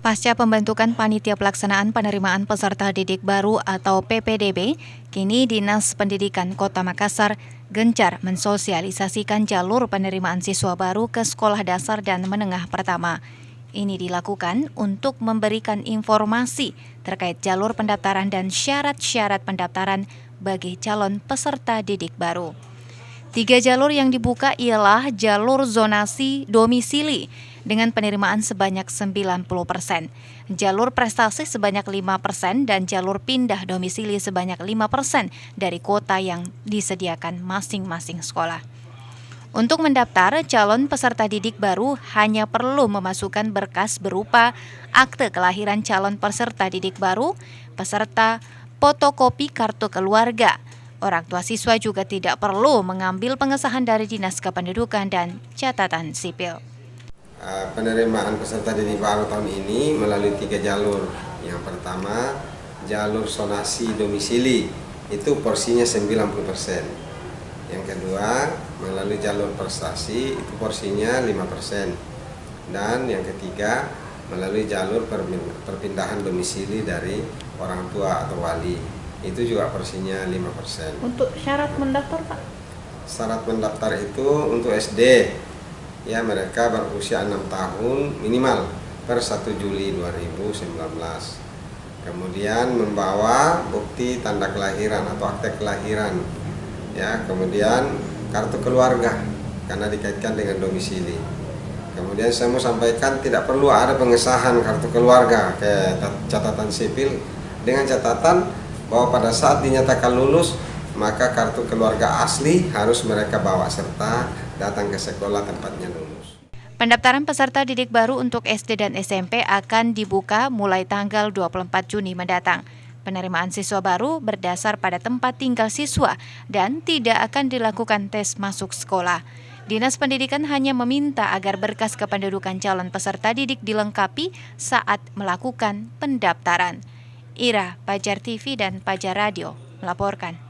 Pasca pembentukan Panitia Pelaksanaan Penerimaan Peserta Didik Baru atau PPDB, kini Dinas Pendidikan Kota Makassar gencar mensosialisasikan jalur penerimaan siswa baru ke sekolah dasar dan menengah pertama. Ini dilakukan untuk memberikan informasi terkait jalur pendaftaran dan syarat-syarat pendaftaran bagi calon peserta didik baru. 3 jalur yang dibuka ialah jalur zonasi domisili dengan penerimaan sebanyak 90%, jalur prestasi sebanyak 5%, dan jalur pindah domisili sebanyak 5% dari kuota yang disediakan masing-masing sekolah. Untuk mendaftar, calon peserta didik baru hanya perlu memasukkan berkas berupa akte kelahiran calon peserta didik baru, peserta fotokopi kartu keluarga. Orang tua siswa juga tidak perlu mengambil pengesahan dari Dinas Kependudukan dan Catatan Sipil. Penerimaan peserta didik baru tahun ini melalui 3 jalur. Yang pertama, jalur zonasi domisili, itu porsinya 90%. Yang kedua, melalui jalur prestasi, itu porsinya 5%. Dan yang ketiga, melalui jalur perpindahan domisili dari orang tua atau wali, itu juga porsinya 5%. Untuk syarat mendaftar, Pak? Syarat mendaftar itu untuk SD, ya mereka berusia 6 tahun minimal per 1 Juli 2019. Kemudian membawa bukti tanda kelahiran atau akte kelahiran, ya, kemudian kartu keluarga karena dikaitkan dengan domisili. Kemudian saya mau sampaikan tidak perlu ada pengesahan kartu keluarga ke catatan sipil, dengan catatan bahwa pada saat dinyatakan lulus maka kartu keluarga asli harus mereka bawa serta datang ke sekolah tempatnya lulus. Pendaftaran peserta didik baru untuk SD dan SMP akan dibuka mulai tanggal 24 Juni mendatang. Penerimaan siswa baru berdasar pada tempat tinggal siswa dan tidak akan dilakukan tes masuk sekolah. Dinas Pendidikan hanya meminta agar berkas kependudukan calon peserta didik dilengkapi saat melakukan pendaftaran. Ira, Pajar TV dan Pajar Radio melaporkan.